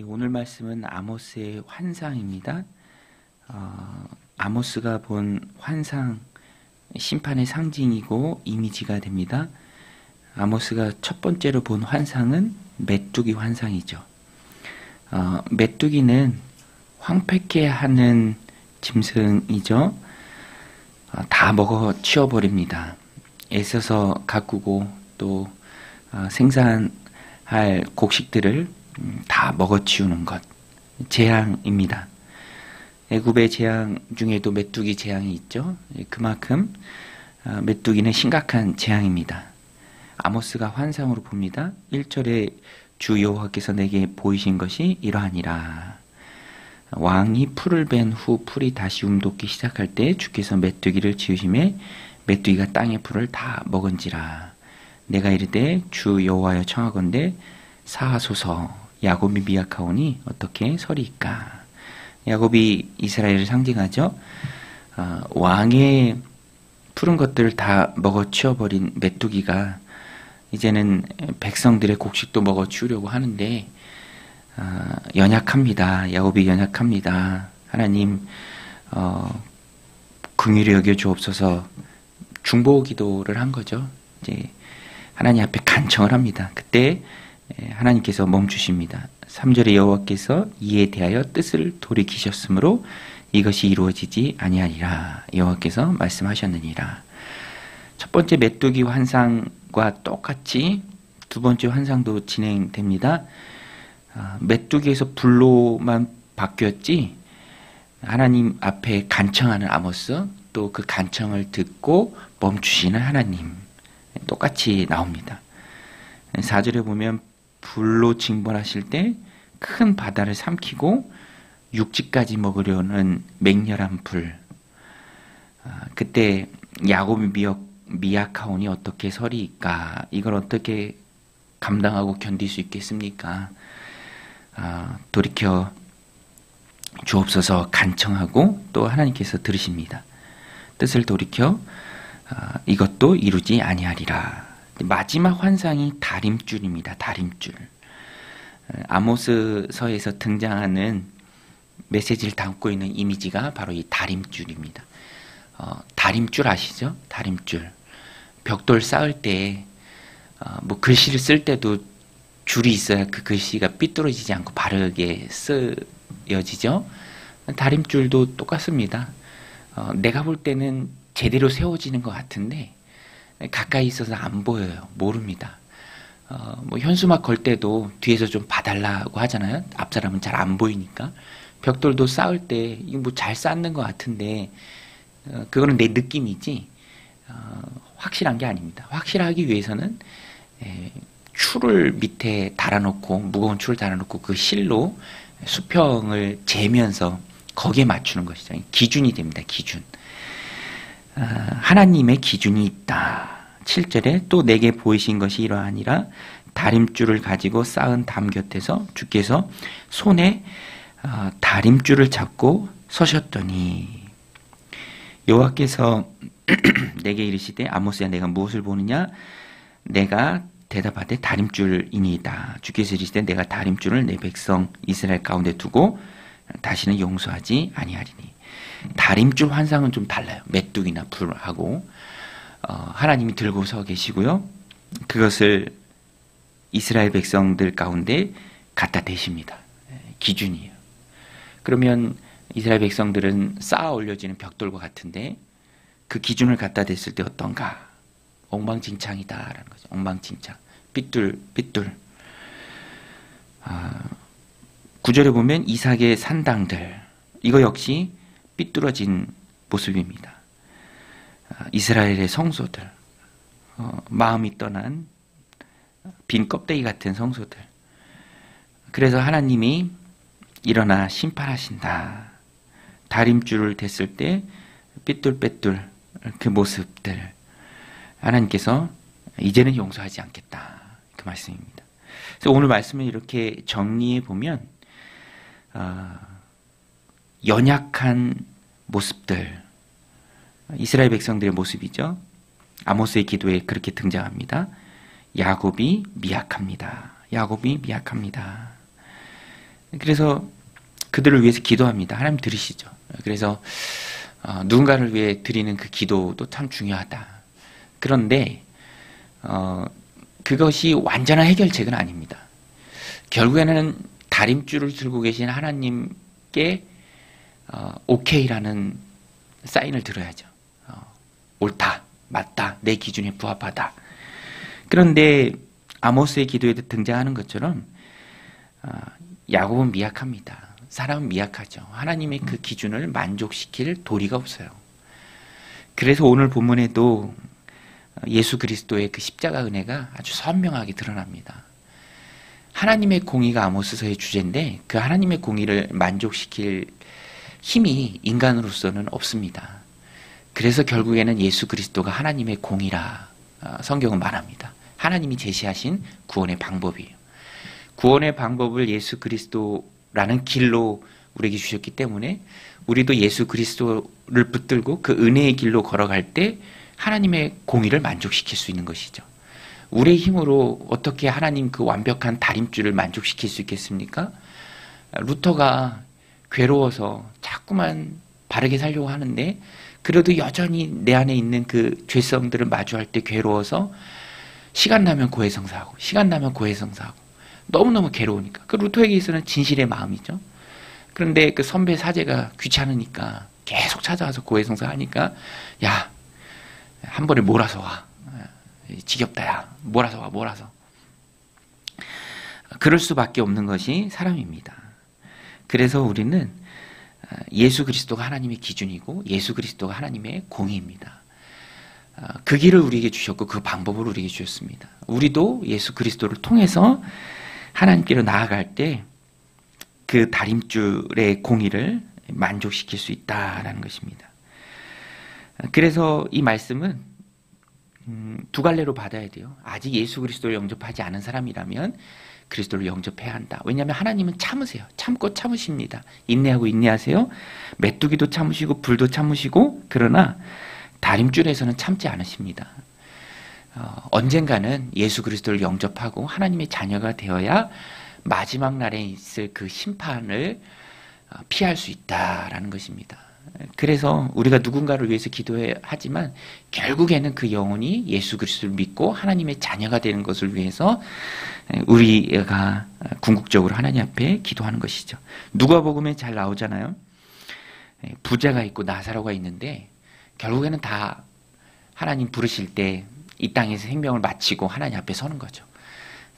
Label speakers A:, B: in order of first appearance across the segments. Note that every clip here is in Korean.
A: 오늘 말씀은 아모스의 환상입니다. 아모스가 본 환상, 심판의 상징이고 이미지가 됩니다. 아모스가 첫 번째로 본 환상은 메뚜기 환상이죠. 메뚜기는 황폐케 하는 짐승이죠. 다 먹어 치워버립니다. 애써서 가꾸고 또 생산할 곡식들을 다 먹어치우는 것, 재앙입니다. 애굽의 재앙 중에도 메뚜기 재앙이 있죠. 그만큼 메뚜기는 심각한 재앙입니다. 아모스가 환상으로 봅니다. 1절에 주 여호와께서 내게 보이신 것이 이러하니라. 왕이 풀을 벤 후 풀이 다시 움돋기 시작할 때 주께서 메뚜기를 지으심에 메뚜기가 땅의 풀을 다 먹은지라. 내가 이르되 주 여호와여 청하건대 사하소서. 야곱이 미약하오니 어떻게 서리이까. 야곱이 이스라엘을 상징하죠. 왕의 푸른 것들을 다 먹어치워버린 메뚜기가 이제는 백성들의 곡식도 먹어치우려고 하는데 연약합니다. 야곱이 연약합니다. 하나님 긍휼히 여겨 주옵소서. 중보 기도를 한 거죠. 이제 하나님 앞에 간청을 합니다. 그때 하나님께서 멈추십니다. 3절에 여호와께서 이에 대하여 뜻을 돌이키셨으므로 이것이 이루어지지 아니하리라. 여호와께서 말씀하셨느니라. 첫 번째 메뚜기 환상과 똑같이 두 번째 환상도 진행됩니다. 메뚜기에서 불로만 바뀌었지 하나님 앞에 간청하는 아모스, 또 그 간청을 듣고 멈추시는 하나님, 똑같이 나옵니다. 4절에 보면 불로 징벌하실 때 큰 바다를 삼키고 육지까지 먹으려는 맹렬한 불. 그때 야곱이 미약하오니 어떻게 서리이까. 이걸 어떻게 감당하고 견딜 수 있겠습니까? 돌이켜 주옵소서 간청하고 또 하나님께서 들으십니다. 뜻을 돌이켜 이것도 이루지 아니하리라. 마지막 환상이 다림줄입니다. 다림줄. 아모스서에서 등장하는 메시지를 담고 있는 이미지가 바로 이 다림줄입니다. 다림줄 아시죠? 다림줄. 벽돌 쌓을 때 뭐 글씨를 쓸 때도 줄이 있어야 그 글씨가 삐뚤어지지 않고 바르게 쓰여지죠. 다림줄도 똑같습니다. 내가 볼 때는 제대로 세워지는 것 같은데 가까이 있어서 안 보여요. 모릅니다. 뭐 현수막 걸 때도 뒤에서 좀 봐달라고 하잖아요. 앞사람은 잘 안 보이니까. 벽돌도 쌓을 때 이거 뭐 잘 쌓는 것 같은데 그거는 내 느낌이지 확실한 게 아닙니다. 확실하기 위해서는 줄을 밑에 달아놓고 무거운 줄을 달아놓고 그 실로 수평을 재면서 거기에 맞추는 것이죠. 기준이 됩니다. 기준. 하나님의 기준이 있다. 7절에 또 내게 보이신 것이 이러하니라. 다림줄을 가지고 쌓은 담 곁에서 주께서 손에 다림줄을 잡고 서셨더니 여호와께서 내게 이르시되 아모스야 내가 무엇을 보느냐. 내가 대답하되 다림줄이니이다. 주께서 이르시되 내가 다림줄을 내 백성 이스라엘 가운데 두고 다시는 용서하지 아니하리니. 다림줄 환상은 좀 달라요. 메뚜기나 불하고 하나님이 들고 서 계시고요. 그것을 이스라엘 백성들 가운데 갖다 대십니다. 기준이에요. 그러면 이스라엘 백성들은 쌓아 올려지는 벽돌과 같은데 그 기준을 갖다 댔을 때 어떤가? 엉망진창이다라는 거죠. 엉망진창. 삐뚤. 9절에 보면 이삭의 산당들. 이거 역시 삐뚤어진 모습입니다. 이스라엘의 성소들, 마음이 떠난 빈 껍데기 같은 성소들. 그래서 하나님이 일어나 심판하신다. 다림줄을 댔을 때 삐뚤빼뚤 그 모습들. 하나님께서 이제는 용서하지 않겠다. 그 말씀입니다. 그래서 오늘 말씀을 이렇게 정리해 보면 연약한 모습들, 이스라엘 백성들의 모습이죠. 아모스의 기도에 그렇게 등장합니다. 야곱이 미약합니다. 야곱이 미약합니다. 그래서 그들을 위해서 기도합니다. 하나님 들으시죠. 그래서 누군가를 위해 드리는 그 기도도 참 중요하다. 그런데 그것이 완전한 해결책은 아닙니다. 결국에는 다림줄을 들고 계신 하나님께 오케이라는 사인을 들어야죠. 옳다, 맞다, 내 기준에 부합하다. 그런데 아모스의 기도에 등장하는 것처럼 야곱은 미약합니다. 사람은 미약하죠. 하나님의 그 기준을 만족시킬 도리가 없어요. 그래서 오늘 본문에도 예수 그리스도의 그 십자가 은혜가 아주 선명하게 드러납니다. 하나님의 공의가 아모스서의 주제인데 그 하나님의 공의를 만족시킬 힘이 인간으로서는 없습니다. 그래서 결국에는 예수 그리스도가 하나님의 공의라 성경은 말합니다. 하나님이 제시하신 구원의 방법이에요. 구원의 방법을 예수 그리스도라는 길로 우리에게 주셨기 때문에 우리도 예수 그리스도를 붙들고 그 은혜의 길로 걸어갈 때 하나님의 공의를 만족시킬 수 있는 것이죠. 우리의 힘으로 어떻게 하나님 그 완벽한 다림줄을 만족시킬 수 있겠습니까? 루터가 괴로워서 자꾸만 바르게 살려고 하는데 그래도 여전히 내 안에 있는 그 죄성들을 마주할 때 괴로워서 시간 나면 고해성사하고 시간 나면 고해성사하고 너무너무 괴로우니까 그 루터에게 있어서는 진실의 마음이죠. 그런데 그 선배 사제가 귀찮으니까 계속 찾아와서 고해성사하니까 야, 한 번에 몰아서 와. 지겹다 야. 몰아서 와. 몰아서. 그럴 수밖에 없는 것이 사람입니다. 그래서 우리는 예수 그리스도가 하나님의 기준이고 예수 그리스도가 하나님의 공의입니다. 그 길을 우리에게 주셨고 그 방법을 우리에게 주셨습니다. 우리도 예수 그리스도를 통해서 하나님께로 나아갈 때 그 다림줄의 공의를 만족시킬 수 있다라는 것입니다. 그래서 이 말씀은 두 갈래로 받아야 돼요. 아직 예수 그리스도를 영접하지 않은 사람이라면 그리스도를 영접해야 한다. 왜냐하면 하나님은 참으세요. 참고 참으십니다. 인내하고 인내하세요. 메뚜기도 참으시고 불도 참으시고 그러나 다림줄에서는 참지 않으십니다. 언젠가는 예수 그리스도를 영접하고 하나님의 자녀가 되어야 마지막 날에 있을 그 심판을 피할 수 있다라는 것입니다. 그래서 우리가 누군가를 위해서 기도해야 하지만 결국에는 그 영혼이 예수 그리스도를 믿고 하나님의 자녀가 되는 것을 위해서 우리가 궁극적으로 하나님 앞에 기도하는 것이죠. 누가복음에 잘 나오잖아요. 부자가 있고 나사로가 있는데 결국에는 다 하나님 부르실 때 이 땅에서 생명을 마치고 하나님 앞에 서는 거죠.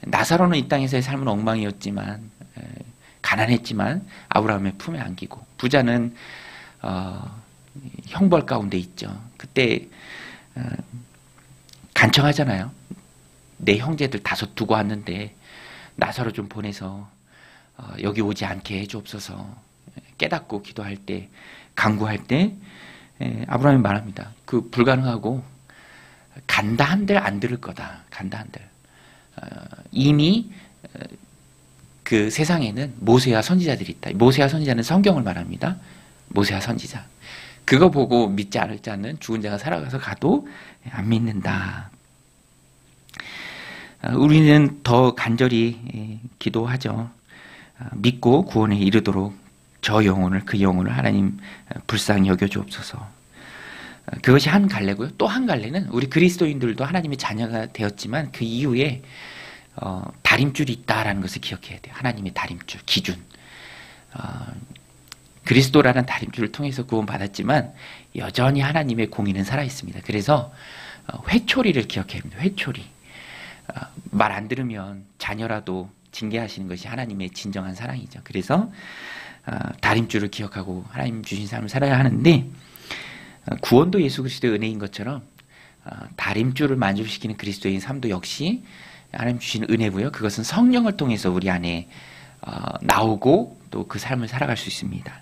A: 나사로는 이 땅에서의 삶은 엉망이었지만 가난했지만 아브라함의 품에 안기고 부자는 형벌 가운데 있죠. 그때 간청하잖아요. 내 형제들 5 두고 왔는데 나사로 좀 보내서 여기 오지 않게 해주옵소서. 깨닫고 기도할 때 간구할 때 아브라함이 말합니다. 그 불가능하고 간다 한들 안 들을 거다. 간다 한들. 이미 그 세상에는 모세와 선지자들이 있다. 모세와 선지자는 성경을 말합니다. 모세와 선지자. 그거 보고 믿지 않을 자는 죽은 자가 살아가서 가도 안 믿는다. 우리는 더 간절히 기도하죠. 믿고 구원에 이르도록 저 영혼을 그 영혼을 하나님 불쌍히 여겨주옵소서. 그것이 한 갈래고요. 또 한 갈래는 우리 그리스도인들도 하나님의 자녀가 되었지만 그 이후에 다림줄이 있다라는 것을 기억해야 돼요. 하나님의 다림줄, 기준. 그리스도라는 다림줄을 통해서 구원받았지만 여전히 하나님의 공의는 살아있습니다. 그래서 회초리를 기억해야 합니다. 회초리. 말 안 들으면 자녀라도 징계하시는 것이 하나님의 진정한 사랑이죠. 그래서 다림줄을 기억하고 하나님 주신 삶을 살아야 하는데 구원도 예수 그리스도의 은혜인 것처럼 다림줄을 만족시키는 그리스도의 삶도 역시 하나님 주신 은혜고요. 그것은 성령을 통해서 우리 안에 나오고 또 그 삶을 살아갈 수 있습니다.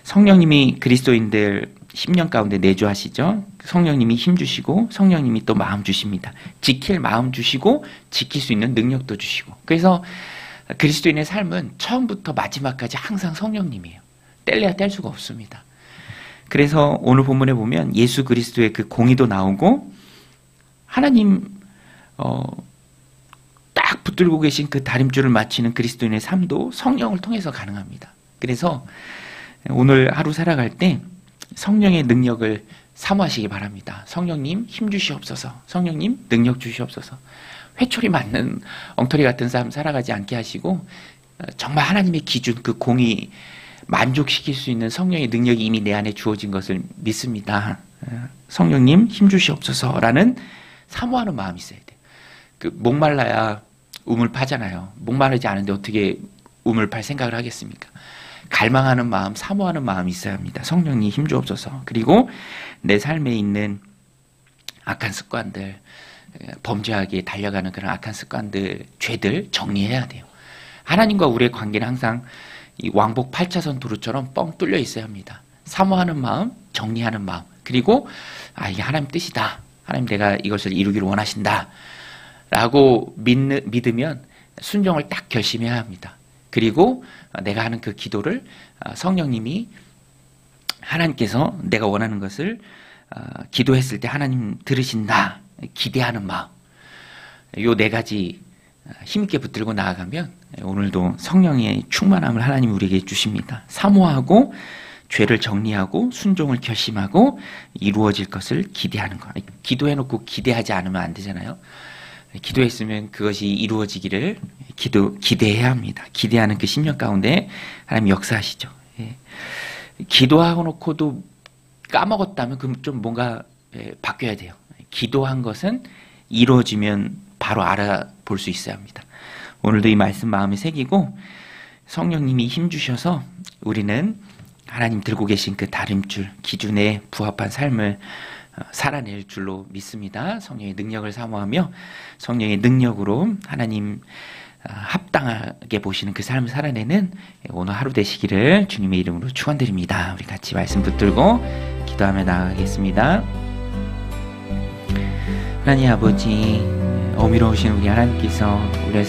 A: 성령님이 그리스도인들 10년 가운데 내주하시죠. 성령님이 힘 주시고 성령님이 또 마음 주십니다. 지킬 마음 주시고 지킬 수 있는 능력도 주시고. 그래서 그리스도인의 삶은 처음부터 마지막까지 항상 성령님이에요. 뗄래야 뗄 수가 없습니다. 그래서 오늘 본문에 보면 예수 그리스도의 그 공의도 나오고 하나님 딱 붙들고 계신 그 다림줄을 맞추는 그리스도인의 삶도 성령을 통해서 가능합니다. 그래서 오늘 하루 살아갈 때 성령의 능력을 사모하시기 바랍니다. 성령님 힘 주시옵소서. 성령님 능력 주시옵소서. 회초리 맞는 엉터리 같은 삶 살아가지 않게 하시고 정말 하나님의 기준, 그 공의 만족시킬 수 있는 성령의 능력이 이미 내 안에 주어진 것을 믿습니다. 성령님 힘 주시옵소서라는 사모하는 마음이 있어야 돼요. 그 목말라야 우물 파잖아요. 목마르지 않은데 어떻게 우물 팔 생각을 하겠습니까? 갈망하는 마음, 사모하는 마음이 있어야 합니다. 성령님 힘 주옵소서. 그리고 내 삶에 있는 악한 습관들, 범죄하게 달려가는 그런 악한 습관들, 죄들 정리해야 돼요. 하나님과 우리의 관계는 항상 이 왕복 8차선 도로처럼 뻥 뚫려 있어야 합니다. 사모하는 마음, 정리하는 마음, 그리고 이게 하나님 뜻이다. 하나님 내가 이것을 이루기를 원하신다. 라고 믿으면 순종을 딱 결심해야 합니다. 그리고 내가 하는 그 기도를 성령님이 하나님께서 내가 원하는 것을 기도했을 때 하나님 들으신다. 기대하는 마음. 요 네 가지 힘있게 붙들고 나아가면 오늘도 성령의 충만함을 하나님 우리에게 주십니다. 사모하고 죄를 정리하고 순종을 결심하고 이루어질 것을 기대하는 것. 기도해놓고 기대하지 않으면 안 되잖아요. 기도했으면 그것이 이루어지기를 기대해야 합니다. 기대하는 그 심령 가운데 하나님 역사하시죠. 예. 기도하고 놓고도 까먹었다면 그럼 좀 뭔가 바뀌어야 돼요. 기도한 것은 이루어지면 바로 알아볼 수 있어야 합니다. 오늘도 이 말씀 마음에 새기고 성령님이 힘주셔서 우리는 하나님 들고 계신 그 다림줄 기준에 부합한 삶을 살아낼 줄로 믿습니다. 성령의 능력을 사모하며 성령의 능력으로 하나님 합당하게 보시는 그 삶을 살아내는 오늘 하루 되시기를 주님의 이름으로 축원드립니다. 우리 같이 말씀 붙들고 기도하며 나아가겠습니다. 하나님 아버지, 어미로우신 우리 하나님께서 우리의